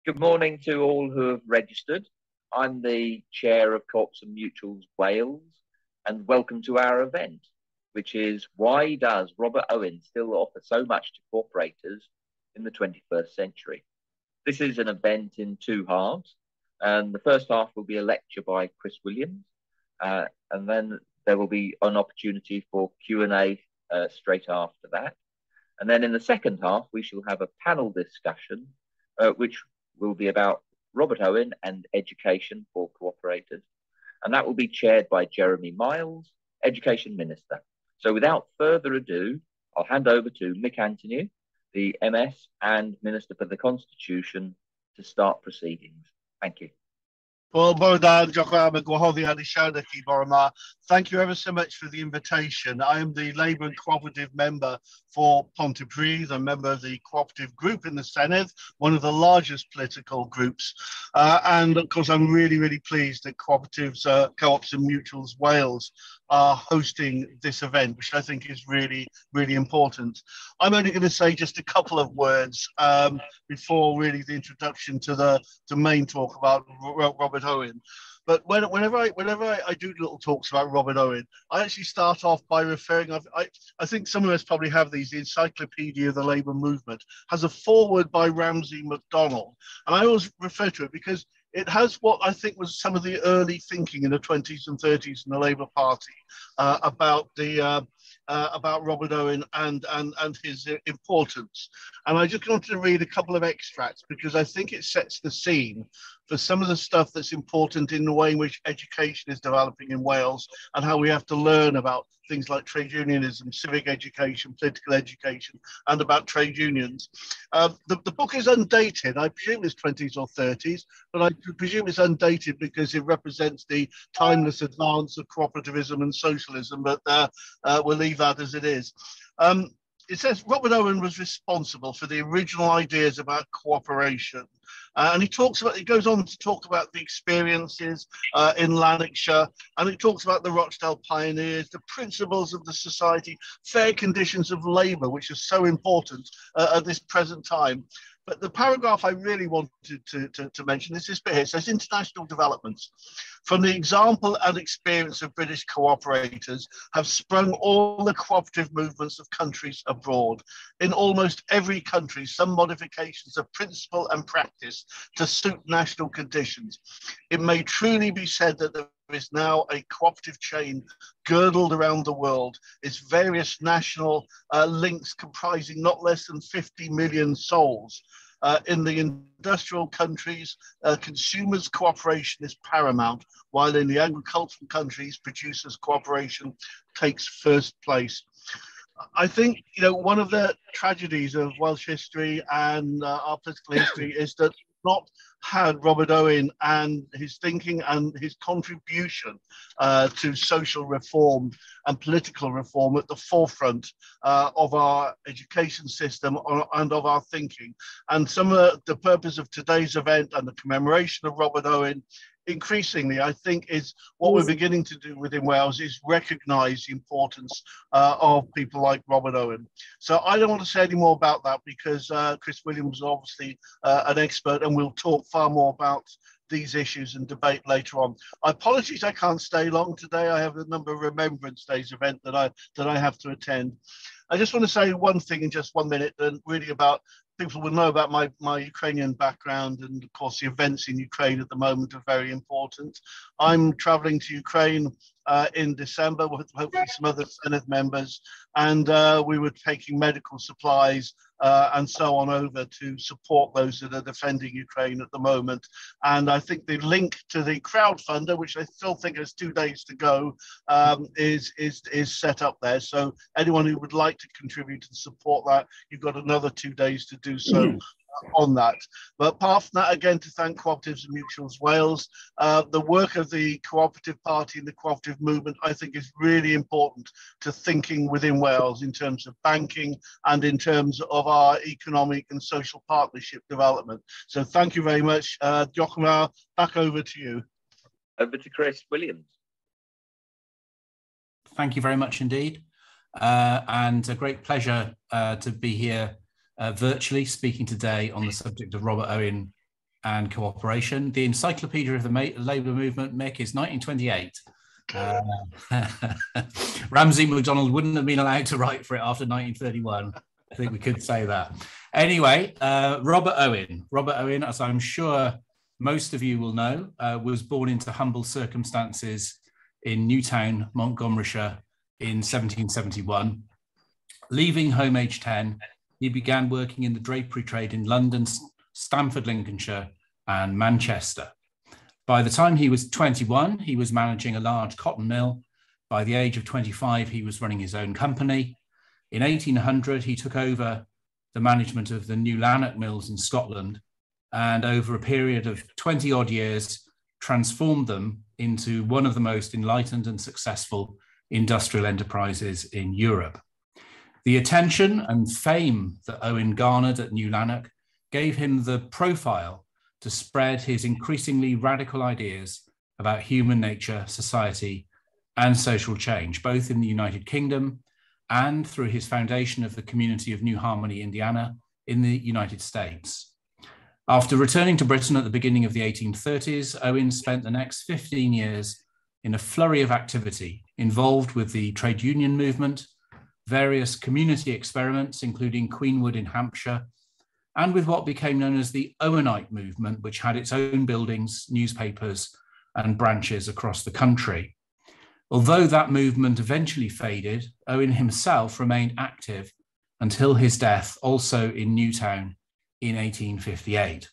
Good morning to all who have registered. I'm the chair of Co-ops and Mutuals Wales, and welcome to our event, which is why does Robert Owen still offer so much to cooperators in the 21st century? This is an event in two halves, and the first half will be a lecture by Chris Williams, and then there will be an opportunity for Q&A straight after that. And then in the second half, we shall have a panel discussion, which will be about Robert Owen and education for cooperators. And that will be chaired by Jeremy Miles, Education Minister. So without further ado, I'll hand over to Mick Antoniw, the MS and Minister for the Constitution, to start proceedings. Thank you. Well, bore da, diolch yn fawr am y gwahoddiad I siarad â chi bore yma. Thank you ever so much for the invitation. I am the Labour and Cooperative member for Pontypridd, a member of the cooperative group in the Senedd, one of the largest political groups. And of course, I'm really pleased that cooperatives, Co-ops and Mutuals Wales are hosting this event, which I think is really important. I'm only going to say just a couple of words before really the introduction to the main talk about Robert Owen. But whenever I do little talks about Robert Owen, I actually start off by referring, I think some of us probably have these, the Encyclopedia of the Labour Movement has a foreword by Ramsay MacDonald. And I always refer to it because it has what I think was some of the early thinking in the 20s and 30s in the Labour Party about Robert Owen and his importance. And I just wanted to read a couple of extracts because I think it sets the scene for some of the stuff that's important in the way in which education is developing in Wales and how we have to learn about things like trade unionism, civic education, political education, and about trade unions. The book is undated. I presume it's 20s or 30s, but I presume it's undated because it represents the timeless advance of cooperativism and socialism, but we'll leave that as it is. It says Robert Owen was responsible for the original ideas about cooperation. And he goes on to talk about the experiences in Lanarkshire, and he talks about the Rochdale pioneers, the principles of the society, fair conditions of labour, which is so important at this present time. But the paragraph I really wanted to mention is this bit here. It says international developments. From the example and experience of British cooperators have sprung all the cooperative movements of countries abroad. In almost every country, some modifications of principle and practice to suit national conditions. It may truly be said that there is now a cooperative chain girdled around the world, its various national links comprising not less than 50 million souls. In the industrial countries, consumers' cooperation is paramount, while in the agricultural countries, producers' cooperation takes first place. I think, one of the tragedies of Welsh history and our political history is that not had Robert Owen and his thinking and his contribution to social reform and political reform at the forefront of our education system and of our thinking. And some of the purpose of today's event and the commemoration of Robert Owen increasingly, I think, is what we're beginning to do within Wales is recognise the importance of people like Robert Owen. So I don't want to say any more about that because Chris Williams is obviously an expert and we'll talk far more about these issues and debate later on. I apologize I can't stay long today. I have a number of Remembrance Days event that I have to attend. I just want to say one thing in just 1 minute, and really about people will know about my Ukrainian background, and of course the events in Ukraine at the moment are very important. I'm traveling to Ukraine in December with hopefully some other Senedd members, and we were taking medical supplies and so on over to support those that are defending Ukraine at the moment. And I think the link to the crowdfunder, which I still think has 2 days to go, is set up there. So anyone who would like to contribute and support that, you've got another 2 days to do so on that. But apart from that, again, to thank Cooperatives and Mutuals Wales. The work of the Cooperative Party and the cooperative movement, I think, is really important to thinking within Wales in terms of banking and in terms of our economic and social partnership development. So thank you very much. Diolch yn fawr. Back over to you. Over to Chris Williams. Thank you very much indeed. And a great pleasure to be here virtually speaking today on the subject of Robert Owen and cooperation. The Encyclopedia of the Labour Movement, Mick, is 1928. Ramsay MacDonald wouldn't have been allowed to write for it after 1931. I think we could say that. Anyway, Robert Owen. Robert Owen, as I'm sure most of you will know, was born into humble circumstances in Newtown, Montgomeryshire in 1771. Leaving home aged 10, he began working in the drapery trade in London, Stamford, Lincolnshire, and Manchester. By the time he was 21, he was managing a large cotton mill. By the age of 25, he was running his own company. In 1800, he took over the management of the New Lanark mills in Scotland, and over a period of 20 odd years, transformed them into one of the most enlightened and successful industrial enterprises in Europe. The attention and fame that Owen garnered at New Lanark gave him the profile to spread his increasingly radical ideas about human nature, society, and social change, both in the United Kingdom and through his foundation of the community of New Harmony, Indiana, in the United States. After returning to Britain at the beginning of the 1830s, Owen spent the next 15 years in a flurry of activity involved with the trade union movement, various community experiments, including Queenwood in Hampshire, and with what became known as the Owenite movement, which had its own buildings, newspapers, and branches across the country. Although that movement eventually faded, Owen himself remained active until his death, also in Newtown in 1858.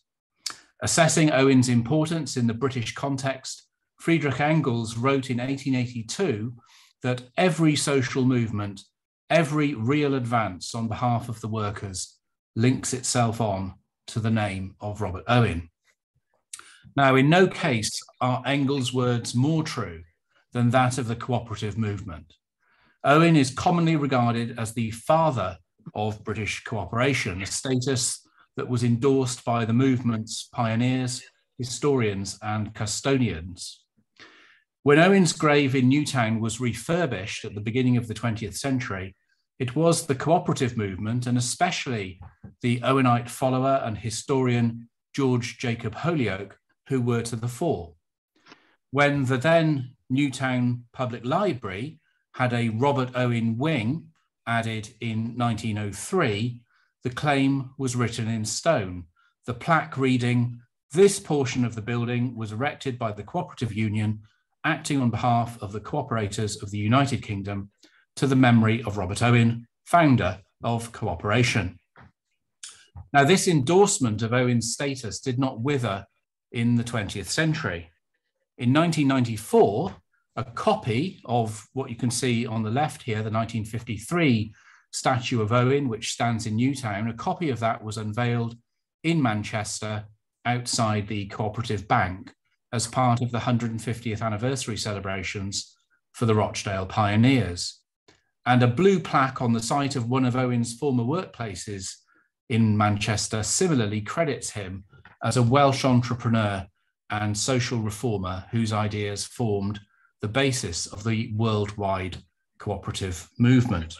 Assessing Owen's importance in the British context, Friedrich Engels wrote in 1882 that every social movement, every real advance on behalf of the workers, links itself on to the name of Robert Owen. Now, in no case are Engels' words more true than that of the cooperative movement. Owen is commonly regarded as the father of British cooperation, a status that was endorsed by the movement's pioneers, historians, and custodians. When Owen's grave in Newtown was refurbished at the beginning of the 20th century, it was the cooperative movement, and especially the Owenite follower and historian George Jacob Holyoake, who were to the fore. When the then Newtown Public Library had a Robert Owen wing added in 1903, the claim was written in stone. The plaque reading, "This portion of the building was erected by the Cooperative Union, acting on behalf of the cooperators of the United Kingdom, to the memory of Robert Owen, founder of cooperation." Now, this endorsement of Owen's status did not wither in the 20th century. In 1994, a copy of what you can see on the left here, the 1953 statue of Owen, which stands in Newtown, a copy of that was unveiled in Manchester outside the Cooperative Bank as part of the 150th anniversary celebrations for the Rochdale Pioneers. And a blue plaque on the site of one of Owen's former workplaces in Manchester similarly credits him as a Welsh entrepreneur and social reformer whose ideas formed the basis of the worldwide cooperative movement.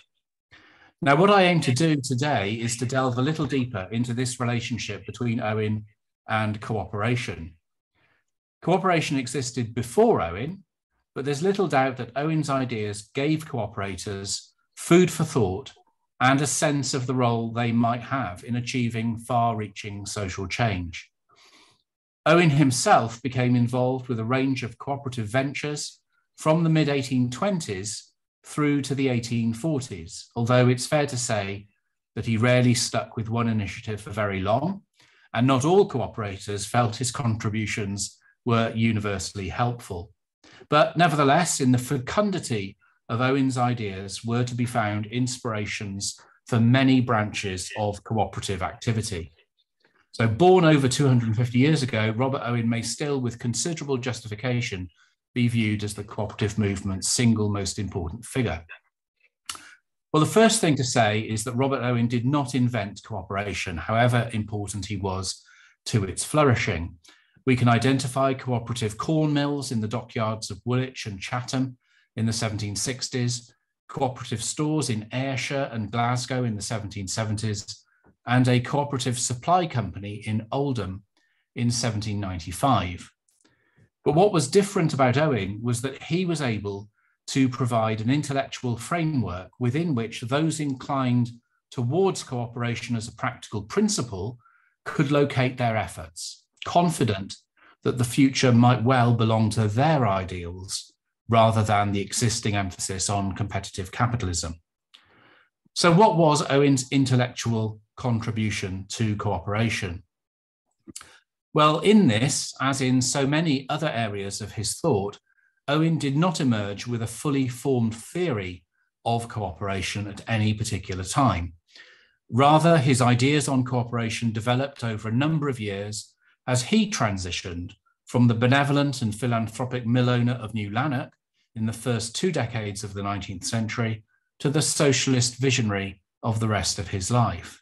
Now, what I aim to do today is to delve a little deeper into this relationship between Owen and cooperation. Cooperation existed before Owen, but there's little doubt that Owen's ideas gave cooperators food for thought and a sense of the role they might have in achieving far-reaching social change. Owen himself became involved with a range of cooperative ventures from the mid-1820s through to the 1840s, although it's fair to say that he rarely stuck with one initiative for very long, and not all cooperators felt his contributions were universally helpful. But nevertheless, in the fecundity of Owen's ideas were to be found inspirations for many branches of cooperative activity. So born over 250 years ago, Robert Owen may still, with considerable justification, be viewed as the cooperative movement's single most important figure. Well, the first thing to say is that Robert Owen did not invent cooperation, however important he was to its flourishing. We can identify cooperative corn mills in the dockyards of Woolwich and Chatham in the 1760s, cooperative stores in Ayrshire and Glasgow in the 1770s, and a cooperative supply company in Oldham in 1795. But what was different about Owen was that he was able to provide an intellectual framework within which those inclined towards cooperation as a practical principle could locate their efforts, confident that the future might well belong to their ideals rather than the existing emphasis on competitive capitalism. So what was Owen's intellectual contribution to cooperation? Well, in this, as in so many other areas of his thought, Owen did not emerge with a fully formed theory of cooperation at any particular time. Rather, his ideas on cooperation developed over a number of years as he transitioned from the benevolent and philanthropic mill owner of New Lanark in the first 2 decades of the 19th century to the socialist visionary of the rest of his life.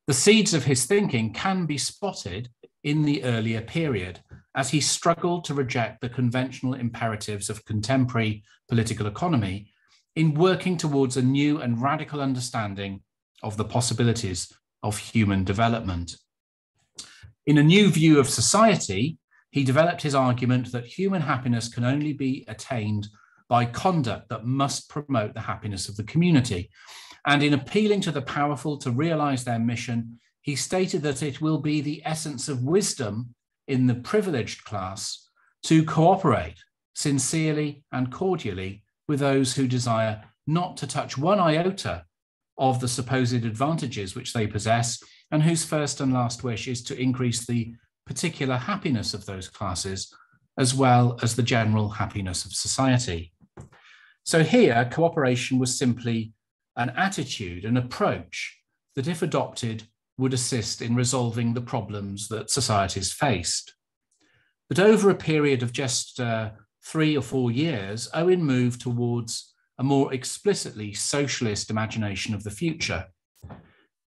The seeds of his thinking can be spotted in the earlier period, as he struggled to reject the conventional imperatives of contemporary political economy in working towards a new and radical understanding of the possibilities of human development. In a new view of society, he developed his argument that human happiness can only be attained by conduct that must promote the happiness of the community. And in appealing to the powerful to realize their mission, he stated that it will be the essence of wisdom in the privileged class to cooperate sincerely and cordially with those who desire not to touch one iota of the supposed advantages which they possess, and whose first and last wish is to increase the particular happiness of those classes, as well as the general happiness of society. So here, cooperation was simply an attitude, an approach that, if adopted, would assist in resolving the problems that societies faced. But over a period of just 3 or 4 years, Owen moved towards a more explicitly socialist imagination of the future.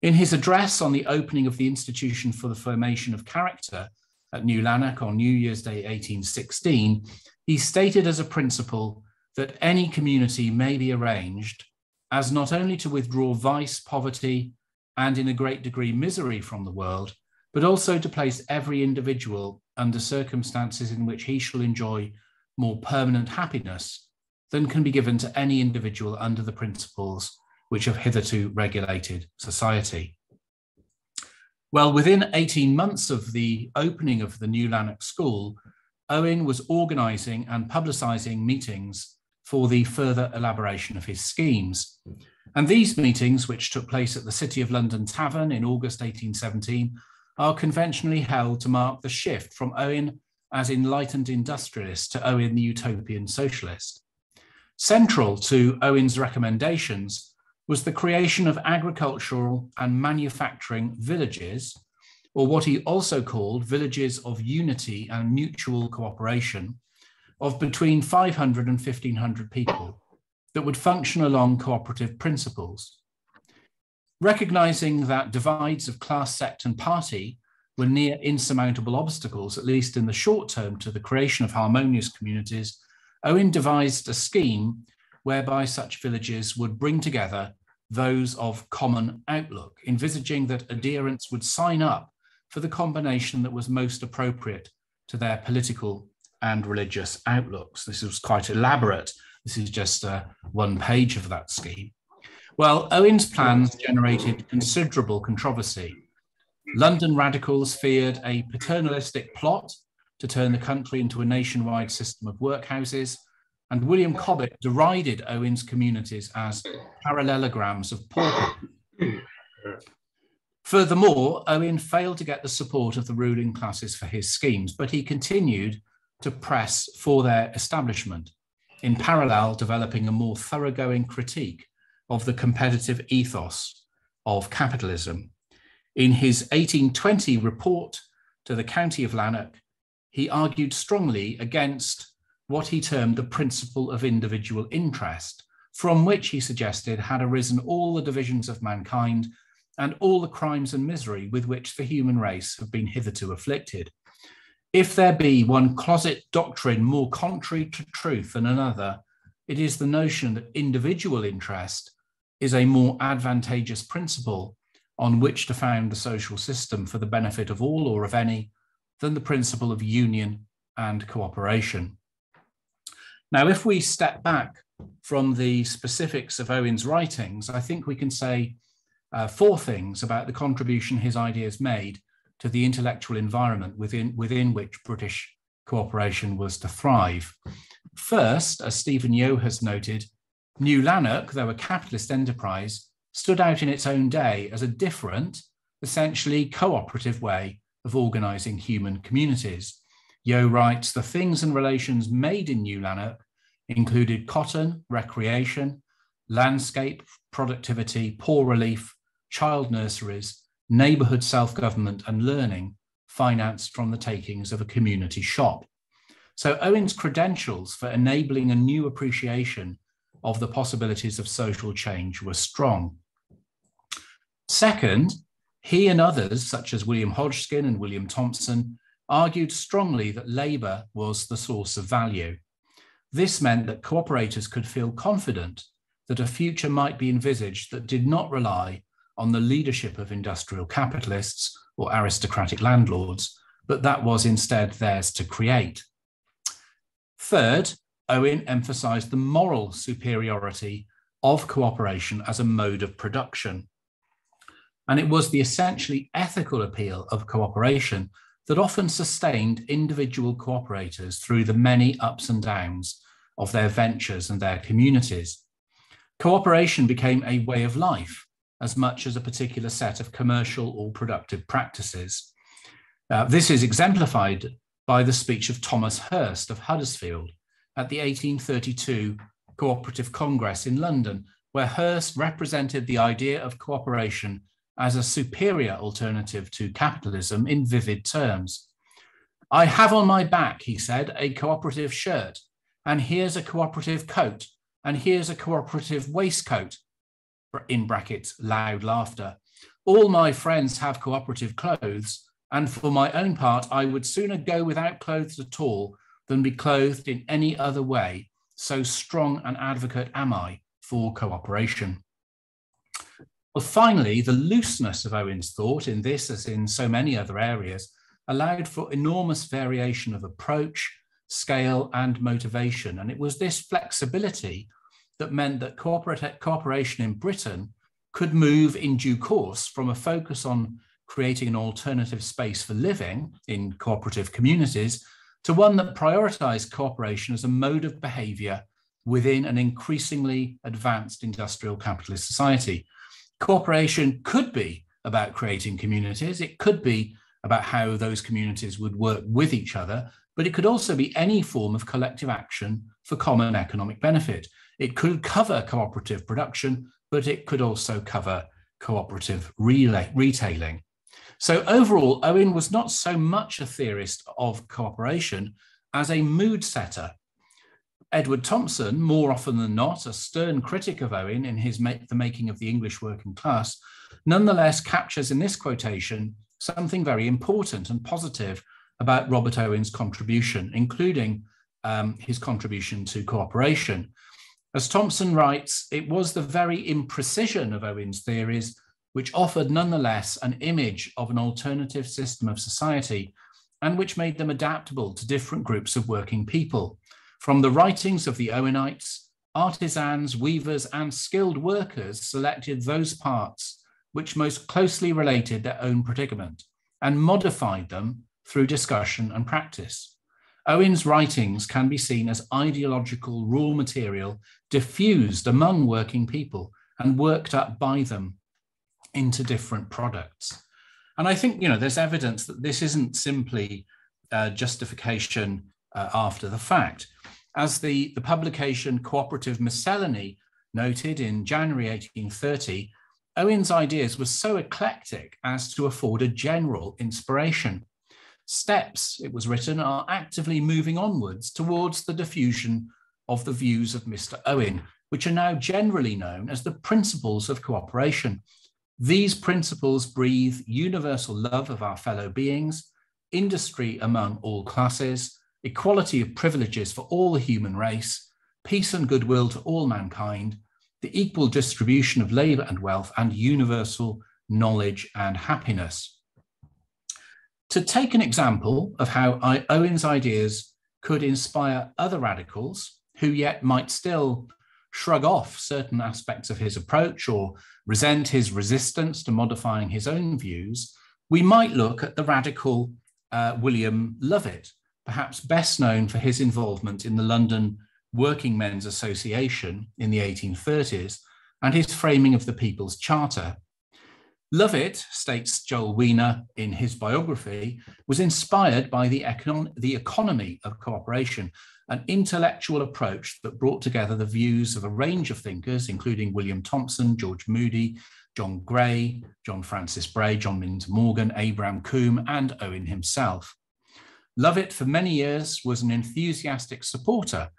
In his address on the opening of the Institution for the Formation of Character at New Lanark on New Year's Day 1816, he stated as a principle that any community may be arranged as not only to withdraw vice, poverty, and in a great degree misery from the world, but also to place every individual under circumstances in which he shall enjoy more permanent happiness than can be given to any individual under the principles which have hitherto regulated society. Well, within 18 months of the opening of the New Lanark School, Owen was organising and publicising meetings for the further elaboration of his schemes. And these meetings, which took place at the City of London Tavern in August 1817, are conventionally held to mark the shift from Owen as enlightened industrialist to Owen the utopian socialist. Central to Owen's recommendations was the creation of agricultural and manufacturing villages, or what he also called villages of unity and mutual cooperation, of between 500 and 1,500 people that would function along cooperative principles. Recognizing that divides of class, sect, and party were near insurmountable obstacles, at least in the short term, to the creation of harmonious communities, Owen devised a scheme whereby such villages would bring together those of common outlook, envisaging that adherents would sign up for the combination that was most appropriate to their political and religious outlooks. This was quite elaborate. This is just one page of that scheme. Well, Owen's plans generated considerable controversy. London radicals feared a paternalistic plot to turn the country into a nationwide system of workhouses, and William Cobbett derided Owen's communities as parallelograms of paupers. Furthermore, Owen failed to get the support of the ruling classes for his schemes, but he continued to press for their establishment, in parallel developing a more thoroughgoing critique of the competitive ethos of capitalism. In his 1820 report to the County of Lanark, he argued strongly against what he termed the principle of individual interest, from which he suggested had arisen all the divisions of mankind and all the crimes and misery with which the human race have been hitherto afflicted. If there be one closet doctrine more contrary to truth than another, it is the notion that individual interest is a more advantageous principle on which to found the social system for the benefit of all or of any than the principle of union and cooperation. Now, if we step back from the specifics of Owen's writings, I think we can say four things about the contribution his ideas made to the intellectual environment within which British cooperation was to thrive. First, as Stephen Yeo has noted, New Lanark, though a capitalist enterprise, stood out in its own day as a different, essentially cooperative way of organising human communities. Yeo writes, the things and relations made in New Lanark included cotton, recreation, landscape, productivity, poor relief, child nurseries, neighbourhood self-government and learning, financed from the takings of a community shop. So Owen's credentials for enabling a new appreciation of the possibilities of social change were strong. Second, he and others, such as William Hodgkin and William Thompson, argued strongly that labour was the source of value. This meant that cooperators could feel confident that a future might be envisaged that did not rely on the leadership of industrial capitalists or aristocratic landlords, but that was instead theirs to create. Third, Owen emphasised the moral superiority of cooperation as a mode of production. And it was the essentially ethical appeal of cooperation that often sustained individual cooperators through the many ups and downs of their ventures and their communities. Cooperation became a way of life as much as a particular set of commercial or productive practices. This is exemplified by the speech of Thomas Hurst of Huddersfield at the 1832 Cooperative Congress in London, where Hurst represented the idea of cooperation as a superior alternative to capitalism in vivid terms. I have on my back, he said, a cooperative shirt, and here's a cooperative coat, and here's a cooperative waistcoat, in brackets, loud laughter. All my friends have cooperative clothes, and for my own part, I would sooner go without clothes at all than be clothed in any other way. So strong an advocate am I for cooperation. Well, finally, the looseness of Owen's thought in this, as in so many other areas, allowed for enormous variation of approach, scale, and motivation. And it was this flexibility that meant that cooperation in Britain could move in due course from a focus on creating an alternative space for living in cooperative communities to one that prioritised cooperation as a mode of behaviour within an increasingly advanced industrial capitalist society. Cooperation could be about creating communities. It could be about how those communities would work with each other, but it could also be any form of collective action for common economic benefit. It could cover cooperative production, but it could also cover cooperative retailing. So overall, Owen was not so much a theorist of cooperation as a mood setter. Edward Thompson, more often than not, a stern critic of Owen in his The Making of the English Working Class, nonetheless captures in this quotation something very important and positive about Robert Owen's contribution, including his contribution to cooperation. As Thompson writes, it was the very imprecision of Owen's theories which offered nonetheless an image of an alternative system of society and which made them adaptable to different groups of working people. From the writings of the Owenites, artisans, weavers, and skilled workers selected those parts which most closely related their own predicament and modified them through discussion and practice. Owen's writings can be seen as ideological raw material diffused among working people and worked up by them into different products. And I think, there's evidence that this isn't simply justification after the fact. As the publication Cooperative Miscellany noted in January 1830, Owen's ideas were so eclectic as to afford a general inspiration. Steps, it was written, are actively moving onwards towards the diffusion of the views of Mr. Owen, which are now generally known as the principles of cooperation. These principles breathe universal love of our fellow beings, industry among all classes, equality of privileges for all the human race, peace and goodwill to all mankind, the equal distribution of labour and wealth, and universal knowledge, and happiness. To take an example of how Owen's ideas could inspire other radicals who yet might still shrug off certain aspects of his approach or resent his resistance to modifying his own views, we might look at the radical William Lovett, perhaps best known for his involvement in the London Working Men's Association in the 1830s and his framing of the People's Charter. Lovett, states Joel Weiner in his biography, was inspired by the economy of cooperation, an intellectual approach that brought together the views of a range of thinkers, including William Thompson, George Moody, John Gray, John Francis Bray, John Minter Morgan, Abraham Combe, and Owen himself. Lovett, for many years, was an enthusiastic supporter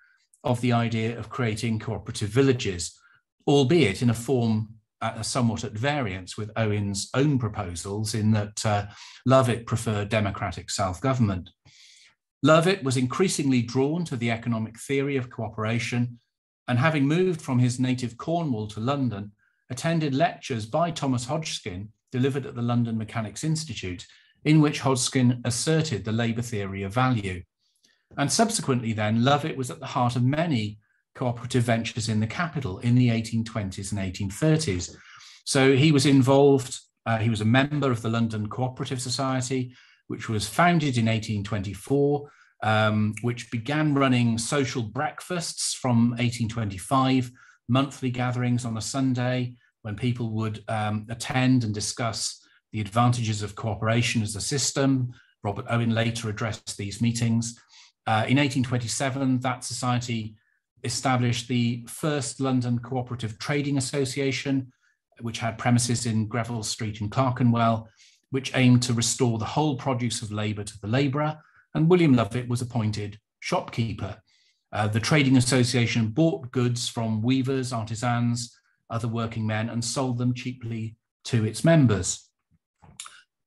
of the idea of creating cooperative villages, albeit in a form somewhat at variance with Owen's own proposals, in that Lovett preferred democratic self-government. Lovett was increasingly drawn to the economic theory of cooperation, and having moved from his native Cornwall to London, attended lectures by Thomas Hodgkin delivered at the London Mechanics Institute, in which Hodgkin asserted the labour theory of value. And subsequently then, Lovett was at the heart of many cooperative ventures in the capital in the 1820s and 1830s. So he was involved, he was a member of the London Cooperative Society, which was founded in 1824, which began running social breakfasts from 1825, monthly gatherings on a Sunday when people would attend and discuss the advantages of cooperation as a system. Robert Owen later addressed these meetings. In 1827, that society established the first London Cooperative Trading Association, which had premises in Greville Street in Clerkenwell, which aimed to restore the whole produce of labour to the labourer, and William Lovett was appointed shopkeeper. The Trading Association bought goods from weavers, artisans, other working men, and sold them cheaply to its members.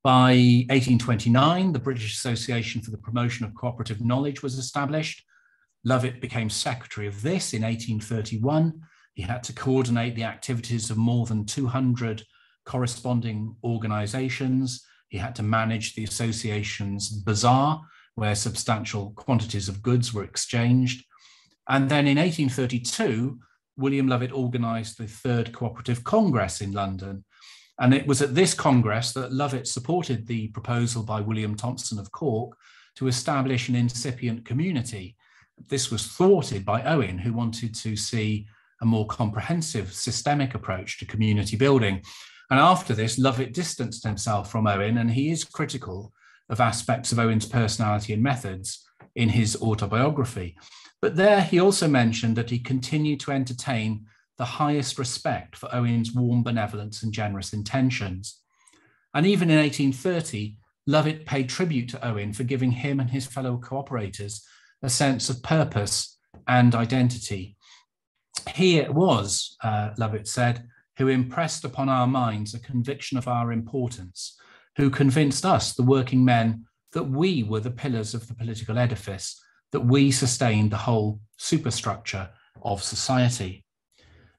By 1829, the British Association for the Promotion of Cooperative Knowledge was established. Lovett became secretary of this in 1831. He had to coordinate the activities of more than 200 corresponding organisations. He had to manage the association's bazaar, where substantial quantities of goods were exchanged. And then in 1832, William Lovett organised the Third Cooperative Congress in London. And it was at this Congress that Lovett supported the proposal by William Thompson of Cork to establish an incipient community. This was thwarted by Owen, who wanted to see a more comprehensive systemic approach to community building. And after this, Lovett distanced himself from Owen, and he is critical of aspects of Owen's personality and methods in his autobiography. But there he also mentioned that he continued to entertain the highest respect for Owen's warm benevolence and generous intentions. And even in 1830, Lovett paid tribute to Owen for giving him and his fellow cooperators a sense of purpose and identity. He it was, Lovett said, who impressed upon our minds a conviction of our importance, who convinced us, the working men, that we were the pillars of the political edifice, that we sustained the whole superstructure of society.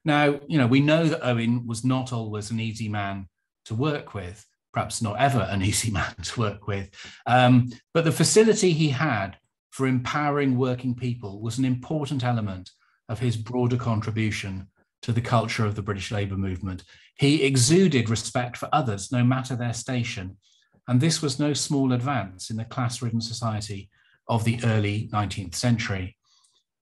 Now, we know that Owen was not always an easy man to work with, perhaps not ever an easy man to work with, but the facility he had for empowering working people was an important element of his broader contribution to the culture of the British labour movement. He exuded respect for others, no matter their station, and this was no small advance in the class-ridden society of the early 19th century.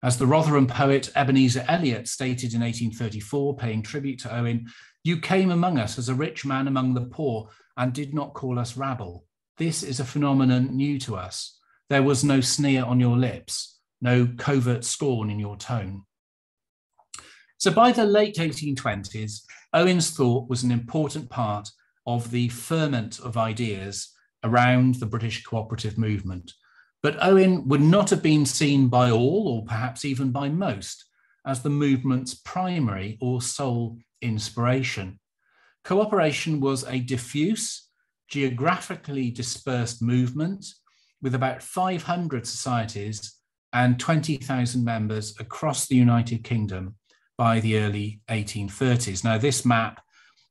As the Rotherham poet Ebenezer Elliott stated in 1834, paying tribute to Owen, "You came among us as a rich man among the poor and did not call us rabble. This is a phenomenon new to us. There was no sneer on your lips, no covert scorn in your tone." So by the late 1820s, Owen's thought was an important part of the ferment of ideas around the British cooperative movement. But Owen would not have been seen by all, or perhaps even by most, as the movement's primary or sole inspiration. Cooperation was a diffuse, geographically dispersed movement with about 500 societies and 20,000 members across the United Kingdom by the early 1830s. Now, this map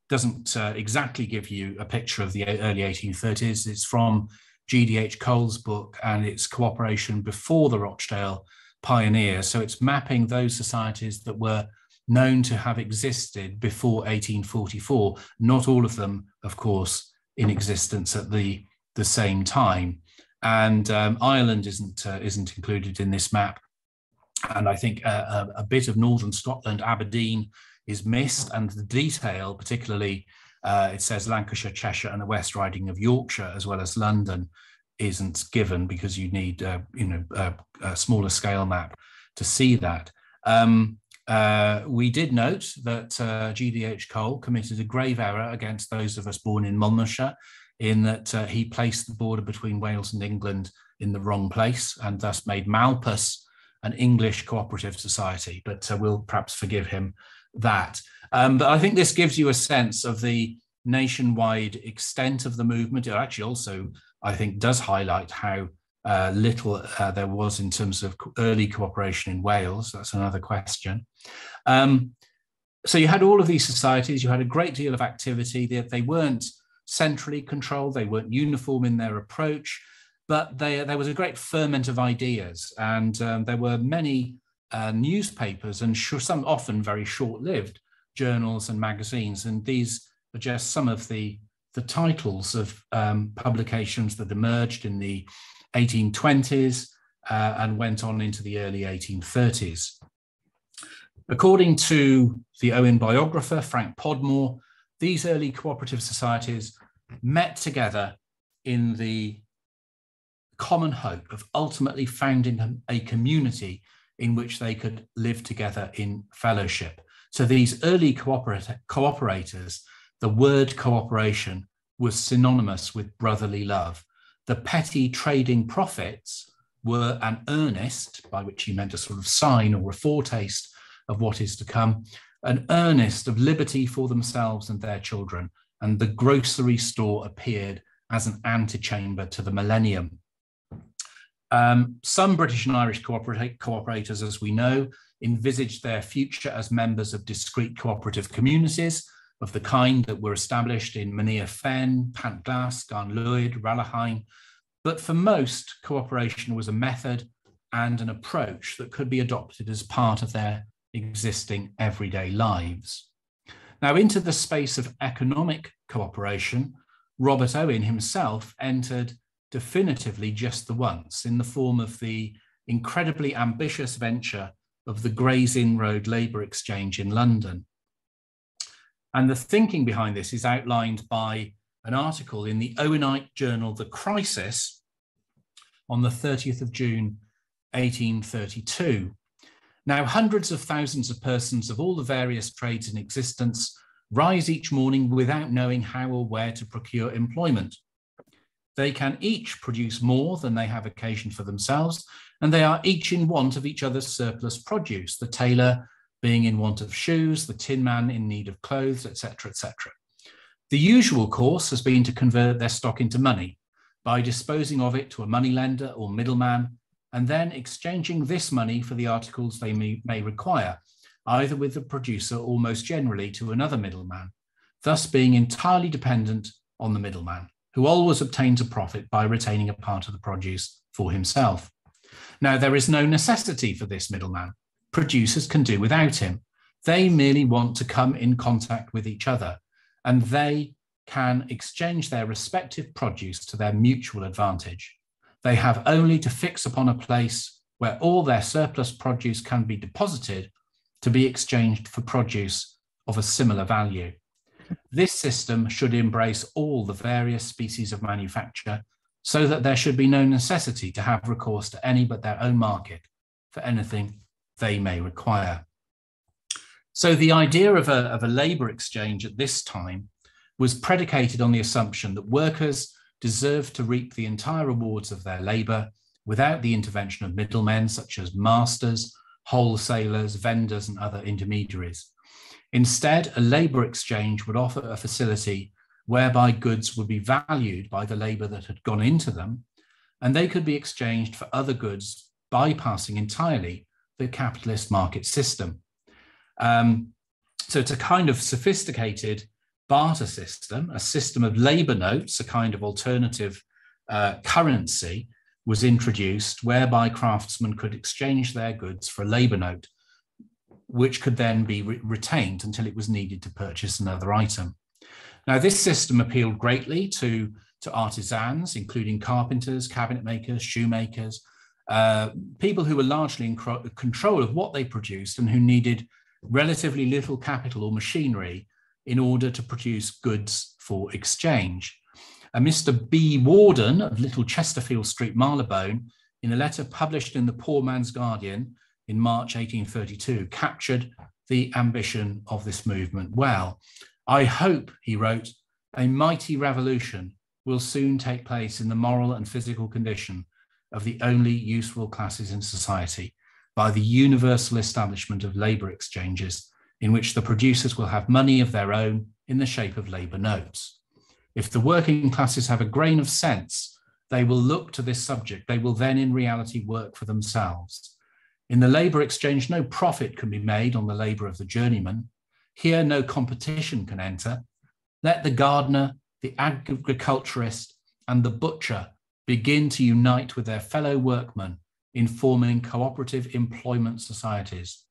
doesn't exactly give you a picture of the early 1830s. It's from G.D.H. Cole's book, and it's cooperation before the Rochdale pioneers. So it's mapping those societies that were known to have existed before 1844. Not all of them, of course, in existence at the same time. And Ireland isn't included in this map. And I think a bit of northern Scotland, Aberdeen, is missed, and the detail, particularly it says Lancashire, Cheshire, and the West Riding of Yorkshire, as well as London, isn't given because you need a smaller scale map to see that. We did note that G.D.H. Cole committed a grave error against those of us born in Monmouthshire, in that he placed the border between Wales and England in the wrong place, and thus made Malpas an English cooperative society, but we'll perhaps forgive him that. But I think this gives you a sense of the nationwide extent of the movement. It actually also, I think, does highlight how little there was in terms of early cooperation in Wales. That's another question. So you had all of these societies, you had a great deal of activity. They weren't centrally controlled, they weren't uniform in their approach, but there was a great ferment of ideas, and there were many newspapers and some often very short-lived journals and magazines, and these are just some of the titles of publications that emerged in the 1820s and went on into the early 1830s. According to the Owen biographer, Frank Podmore, these early cooperative societies met together in the common hope of ultimately founding a community in which they could live together in fellowship. So these early cooperators, the word cooperation was synonymous with brotherly love. The petty trading profits were an earnest, by which he meant a sort of sign or a foretaste of what is to come, an earnest of liberty for themselves and their children. And the grocery store appeared as an antechamber to the millennium. Some British and Irish cooperators, as we know, envisaged their future as members of discrete cooperative communities of the kind that were established in Mynir Fen, Pantglas, Garnlwyd, Ralahain. But for most, cooperation was a method and an approach that could be adopted as part of their existing everyday lives. Now, into the space of economic cooperation, Robert Owen himself entered definitively just the once, in the form of the incredibly ambitious venture of the Gray's Inn Road Labour Exchange in London. And the thinking behind this is outlined by an article in the Owenite journal, The Crisis, on the 30th of June, 1832. Now, hundreds of thousands of persons of all the various trades in existence rise each morning without knowing how or where to procure employment. They can each produce more than they have occasion for themselves, and they are each in want of each other's surplus produce, the tailor being in want of shoes, the tin man in need of clothes, etc., etc. The usual course has been to convert their stock into money by disposing of it to a moneylender or middleman, and then exchanging this money for the articles they may require, either with the producer or most generally to another middleman, thus being entirely dependent on the middleman, who always obtains a profit by retaining a part of the produce for himself. Now, there is no necessity for this middleman. Producers can do without him. They merely want to come in contact with each other, and they can exchange their respective produce to their mutual advantage. They have only to fix upon a place where all their surplus produce can be deposited to be exchanged for produce of a similar value. This system should embrace all the various species of manufacture, so that there should be no necessity to have recourse to any but their own market for anything they may require. So the idea of a labour exchange at this time was predicated on the assumption that workers deserved to reap the entire rewards of their labour without the intervention of middlemen such as masters, wholesalers, vendors, and other intermediaries. Instead, a labour exchange would offer a facility whereby goods would be valued by the labour that had gone into them, and they could be exchanged for other goods, bypassing entirely the capitalist market system. So it's a kind of sophisticated barter system, a system of labour notes, a kind of alternative currency, was introduced whereby craftsmen could exchange their goods for a labour note, which could then be retained until it was needed to purchase another item. Now, this system appealed greatly to artisans, including carpenters, cabinet makers, shoemakers, people who were largely in control of what they produced and who needed relatively little capital or machinery in order to produce goods for exchange. Mr. B. Warden of Little Chesterfield Street, Marylebone, in a letter published in the Poor Man's Guardian in March 1832, captured the ambition of this movement well. "I hope," he wrote, "a mighty revolution will soon take place in the moral and physical condition of the only useful classes in society by the universal establishment of labour exchanges in which the producers will have money of their own in the shape of labour notes. If the working classes have a grain of sense, they will look to this subject. They will then in reality work for themselves. In the labour exchange, no profit can be made on the labour of the journeyman. Here, no competition can enter. Let the gardener, the agriculturist, and the butcher begin to unite with their fellow workmen in forming cooperative employment societies.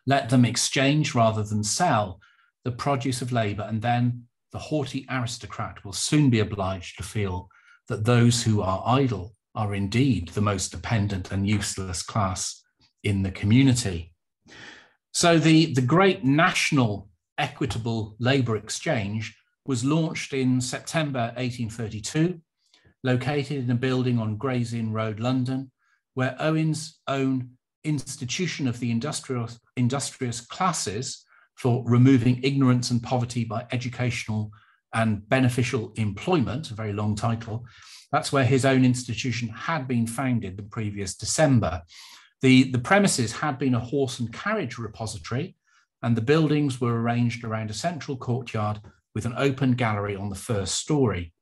Let them exchange rather than sell the produce of labour, and then the haughty aristocrat will soon be obliged to feel that those who are idle are indeed the most dependent and useless class in the community." So the great national equitable labour exchange was launched in September 1832, located in a building on Gray's Inn Road, London, where Owen's own Institution of the Industrious Classes for Removing Ignorance and Poverty by Educational and Beneficial Employment, a very long title, that's where his own institution had been founded the previous December. The premises had been a horse and carriage repository, and the buildings were arranged around a central courtyard with an open gallery on the first story.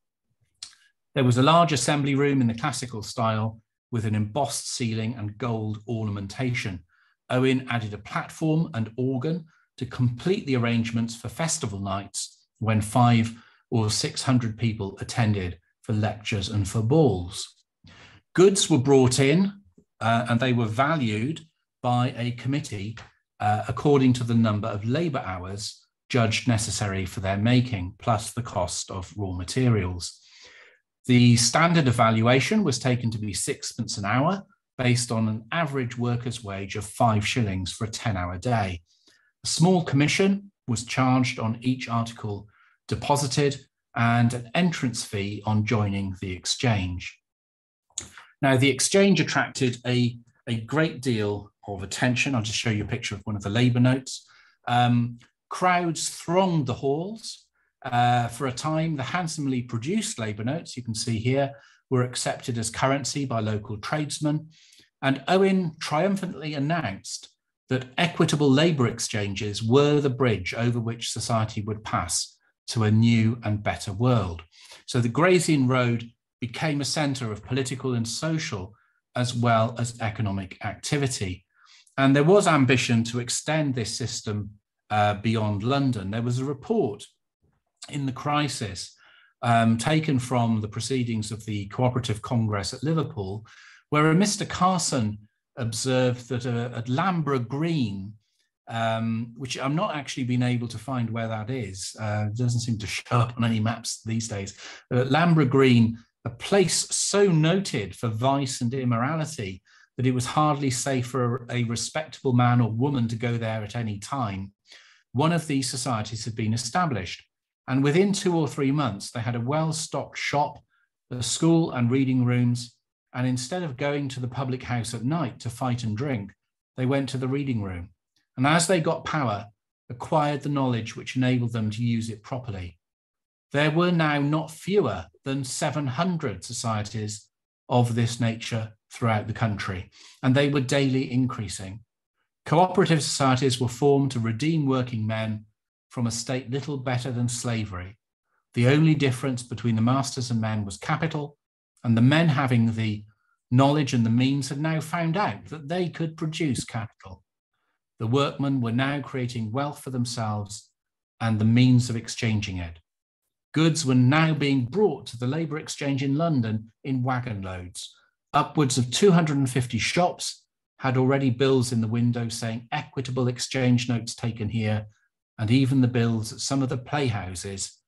There was a large assembly room in the classical style with an embossed ceiling and gold ornamentation. Owen added a platform and organ to complete the arrangements for festival nights when 500 or 600 people attended for lectures and for balls. Goods were brought in and they were valued by a committee according to the number of labour hours judged necessary for their making, plus the cost of raw materials. The standard evaluation was taken to be 6pence an hour, based on an average worker's wage of 5 shillings for a 10-hour day. A small commission was charged on each article deposited and an entrance fee on joining the exchange. Now, the exchange attracted a great deal of attention. I'll just show you a picture of one of the labour notes. Crowds thronged the halls. For a time, the handsomely produced labour notes, you can see here, were accepted as currency by local tradesmen. And Owen triumphantly announced that equitable labour exchanges were the bridge over which society would pass to a new and better world. So the Gray's Inn Road became a centre of political and social as well as economic activity. And there was ambition to extend this system beyond London. There was a report in the crisis taken from the proceedings of the Co-operative Congress at Liverpool, where a Mr. Carson observed that at Lamborough Green, which I'm not actually been able to find where that is, it doesn't seem to show up on any maps these days, but at Lamborough Green, a place so noted for vice and immorality that it was hardly safe for a respectable man or woman to go there at any time, one of these societies had been established. And within 2 or 3 months, they had a well-stocked shop, a school and reading rooms. And instead of going to the public house at night to fight and drink, they went to the reading room. And as they got power, acquired the knowledge which enabled them to use it properly. There were now not fewer than 700 societies of this nature throughout the country, and they were daily increasing. Cooperative societies were formed to redeem working men from a state little better than slavery. The only difference between the masters and men was capital, and the men having the knowledge and the means had now found out that they could produce capital. The workmen were now creating wealth for themselves and the means of exchanging it. Goods were now being brought to the Labour Exchange in London in wagon loads. Upwards of 250 shops had already bills in the window saying equitable exchange notes taken here, and even the bills at some of the playhouses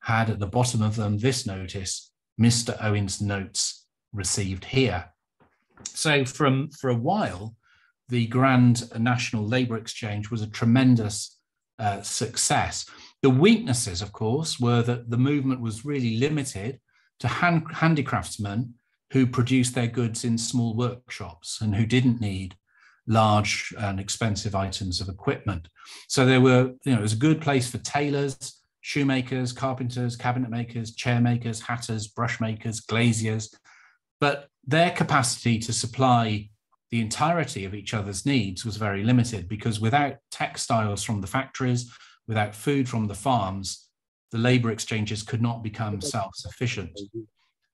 had at the bottom of them this notice: Mr. Owen's notes received here. So for a while, the Grand National Labour Exchange was a tremendous success. The weaknesses, of course, were that the movement was really limited to handicraftsmen who produced their goods in small workshops and who didn't need large and expensive items of equipment. So there were, it was a good place for tailors, shoemakers, carpenters, cabinet makers, chair makers, hatters, brush makers, glaziers, but their capacity to supply the entirety of each other's needs was very limited, because without textiles from the factories, without food from the farms, the labour exchanges could not become self-sufficient,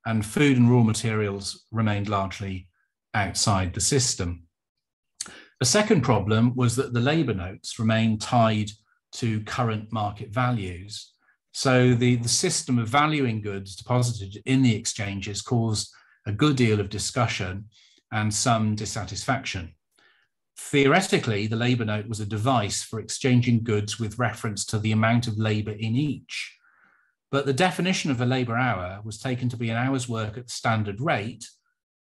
and food and raw materials remained largely outside the system. The second problem was that the labour notes remained tied to current market values. So the system of valuing goods deposited in the exchanges caused a good deal of discussion and some dissatisfaction. Theoretically, the labour note was a device for exchanging goods with reference to the amount of labour in each. But the definition of a labour hour was taken to be an hour's work at the standard rate,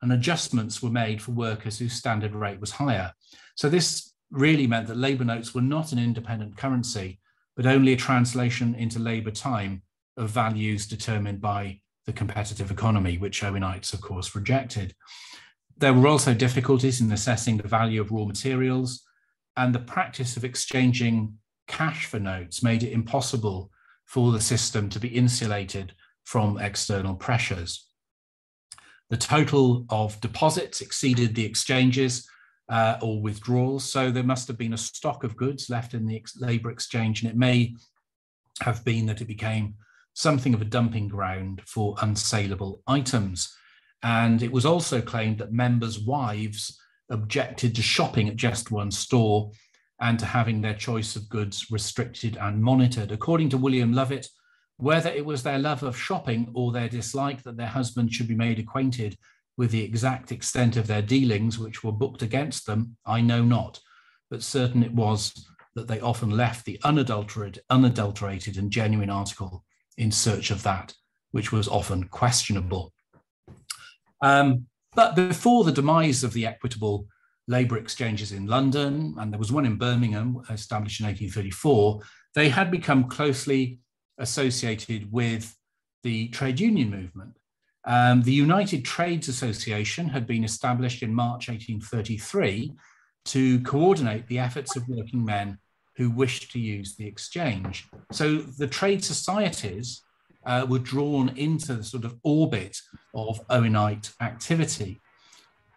and adjustments were made for workers whose standard rate was higher. So this really meant that labour notes were not an independent currency, but only a translation into labour time of values determined by the competitive economy, which Owenites, of course, rejected. There were also difficulties in assessing the value of raw materials, and the practice of exchanging cash for notes made it impossible for the system to be insulated from external pressures. The total of deposits exceeded the exchanges or withdrawals, so there must have been a stock of goods left in the labour exchange, and it may have been that it became something of a dumping ground for unsaleable items. And it was also claimed that members' wives objected to shopping at just one store and to having their choice of goods restricted and monitored. According to William Lovett, whether it was their love of shopping or their dislike that their husband should be made acquainted with the exact extent of their dealings which were booked against them, I know not, but certain it was that they often left the unadulterated and genuine article in search of that which was often questionable. But before the demise of the equitable labour exchanges in London, and there was one in Birmingham established in 1834, they had become closely associated with the trade union movement. The United Trades Association had been established in March 1833 to coordinate the efforts of working men who wished to use the exchange. So the trade societies were drawn into the sort of orbit of Owenite activity.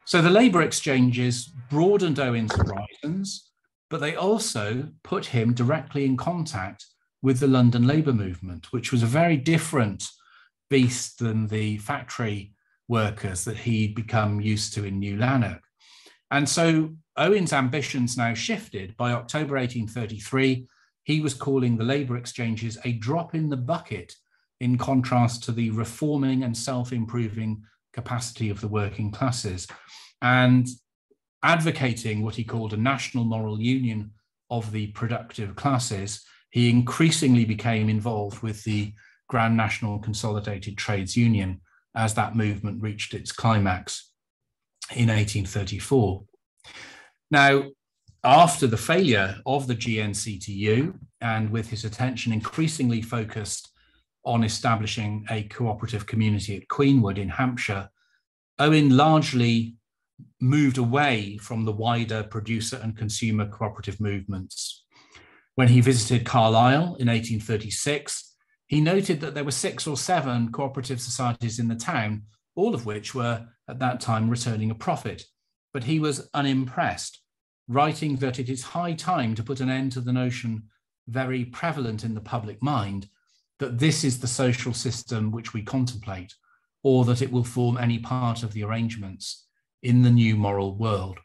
So the labour exchanges broadened Owen's horizons, but they also put him directly in contact with the London labour movement, which was a very different beast than the factory workers that he'd become used to in New Lanark. And so Owen's ambitions now shifted. By October 1833, he was calling the labour exchanges a drop in the bucket in contrast to the reforming and self-improving capacity of the working classes, and advocating what he called a national moral union of the productive classes. He increasingly became involved with the Grand National Consolidated Trades Union as that movement reached its climax in 1834. Now, after the failure of the GNCTU, and with his attention increasingly focused on establishing a cooperative community at Queenwood in Hampshire, Owen largely moved away from the wider producer and consumer cooperative movements. When he visited Carlisle in 1836, he noted that there were 6 or 7 cooperative societies in the town, all of which were at that time returning a profit. But he was unimpressed, writing that it is high time to put an end to the notion very prevalent in the public mind that this is the social system which we contemplate, or that it will form any part of the arrangements in the new moral world.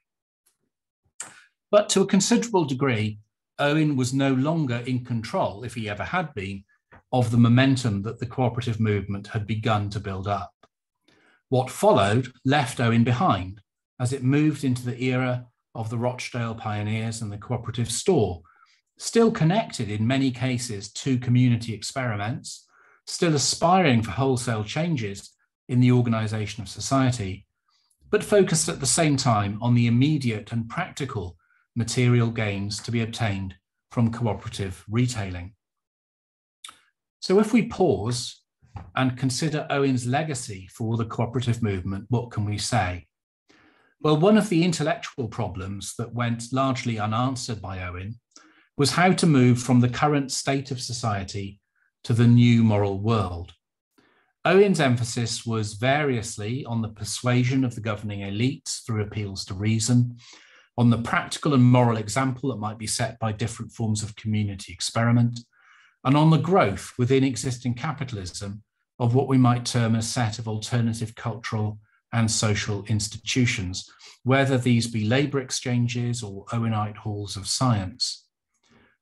But to a considerable degree, Owen was no longer in control, if he ever had been, of the momentum that the cooperative movement had begun to build up. What followed left Owen behind as it moved into the era of the Rochdale pioneers and the cooperative store, still connected in many cases to community experiments, still aspiring for wholesale changes in the organisation of society, but focused at the same time on the immediate and practical material gains to be obtained from cooperative retailing. So if we pause and consider Owen's legacy for the cooperative movement, what can we say? Well, one of the intellectual problems that went largely unanswered by Owen was how to move from the current state of society to the new moral world. Owen's emphasis was variously on the persuasion of the governing elites through appeals to reason, on the practical and moral example that might be set by different forms of community experiment, and on the growth within existing capitalism of what we might term a set of alternative cultural and social institutions, whether these be labour exchanges or Owenite halls of science.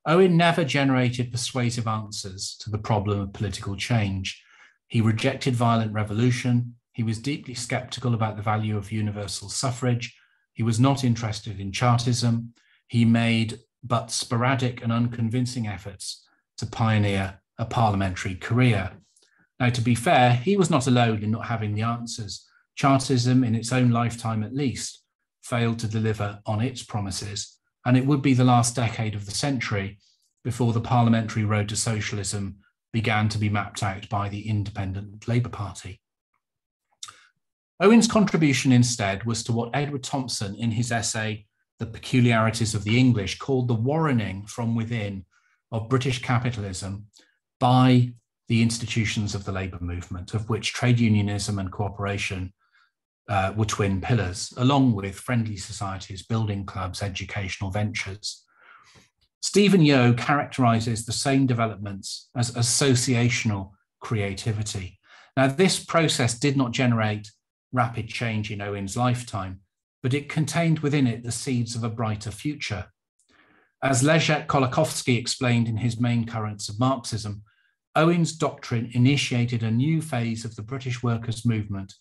Owen never generated persuasive answers to the problem of political change. He rejected violent revolution. He was deeply sceptical about the value of universal suffrage. He was not interested in Chartism. He made but sporadic and unconvincing efforts to pioneer a parliamentary career. Now, to be fair, he was not alone in not having the answers. Chartism, in its own lifetime at least, failed to deliver on its promises, and it would be the last decade of the century before the parliamentary road to socialism began to be mapped out by the Independent Labour Party. Owen's contribution instead was to what Edward Thompson, in his essay, The Peculiarities of the English, called the warrening from within of British capitalism by the institutions of the labour movement, of which trade unionism and cooperation were twin pillars, along with friendly societies, building clubs, educational ventures. Stephen Yeo characterises the same developments as associational creativity. Now, this process did not generate rapid change in Owen's lifetime, but it contained within it the seeds of a brighter future. As Leszek Kolakowski explained in his Main Currents of Marxism, Owen's doctrine initiated a new phase of the British workers' movement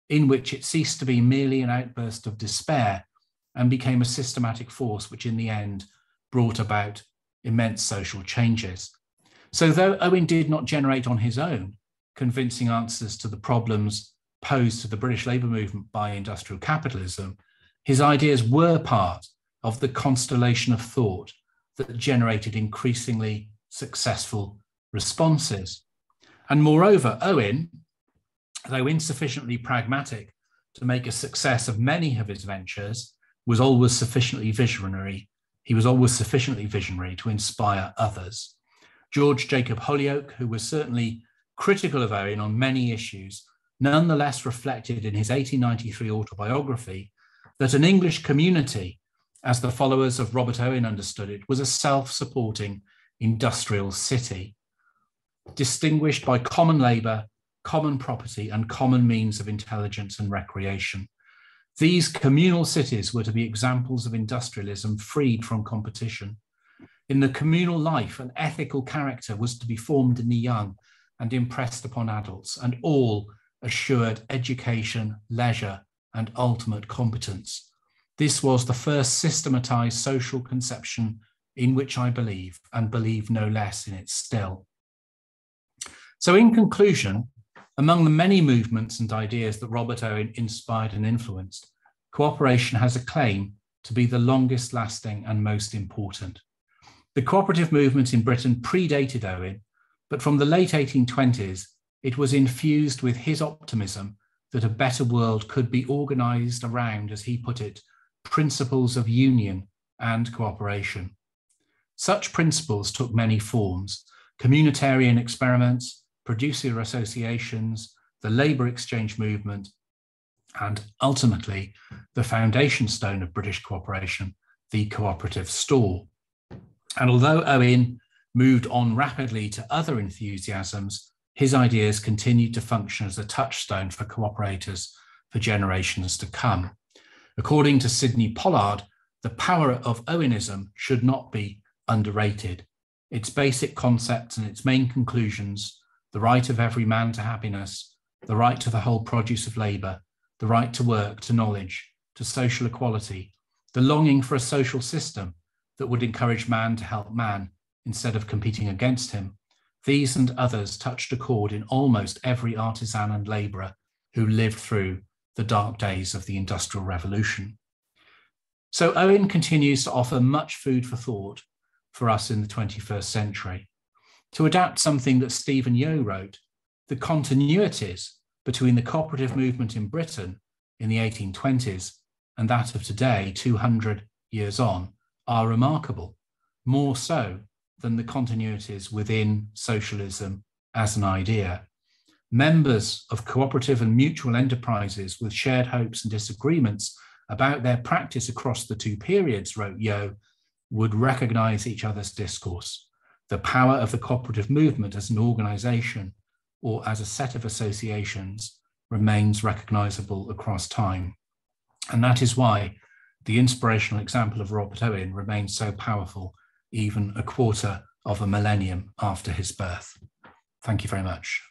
in which it ceased to be merely an outburst of despair and became a systematic force which in the end brought about immense social changes. So though Owen did not generate on his own convincing answers to the problems posed to the British labour movement by industrial capitalism, his ideas were part of the constellation of thought that generated increasingly successful responses. And moreover, Owen, though insufficiently pragmatic to make a success of many of his ventures, was always sufficiently visionary. He was always sufficiently visionary to inspire others. George Jacob Holyoake, who was certainly critical of Owen on many issues, nonetheless reflected in his 1893 autobiography that an English community, as the followers of Robert Owen understood it, was a self-supporting industrial city, distinguished by common labour, common property, and common means of intelligence and recreation. These communal cities were to be examples of industrialism freed from competition. In the communal life, an ethical character was to be formed in the young and impressed upon adults, and all assured education, leisure, and ultimate competence. This was the first systematized social conception in which I believe, and believe no less in it still. So in conclusion, among the many movements and ideas that Robert Owen inspired and influenced, cooperation has a claim to be the longest lasting and most important. The cooperative movement in Britain predated Owen, but from the late 1820s, it was infused with his optimism that a better world could be organised around, as he put it, principles of union and cooperation. Such principles took many forms: communitarian experiments, producer associations, the labour exchange movement, and ultimately the foundation stone of British cooperation, the cooperative store. And although Owen moved on rapidly to other enthusiasms, his ideas continued to function as a touchstone for cooperators for generations to come. According to Sidney Pollard, the power of Owenism should not be underrated. Its basic concepts and its main conclusions, the right of every man to happiness, the right to the whole produce of labour, the right to work, to knowledge, to social equality, the longing for a social system that would encourage man to help man instead of competing against him, these and others touched a chord in almost every artisan and labourer who lived through the dark days of the Industrial Revolution. So Owen continues to offer much food for thought for us in the 21st century. To adapt something that Stephen Yo wrote, the continuities between the cooperative movement in Britain in the 1820s and that of today, 200 years on, are remarkable, more so than the continuities within socialism as an idea. Members of cooperative and mutual enterprises with shared hopes and disagreements about their practice across the two periods, wrote Yo, would recognize each other's discourse. The power of the cooperative movement as an organization or as a set of associations remains recognizable across time. And that is why the inspirational example of Robert Owen remains so powerful, even a quarter of a millennium after his birth. Thank you very much.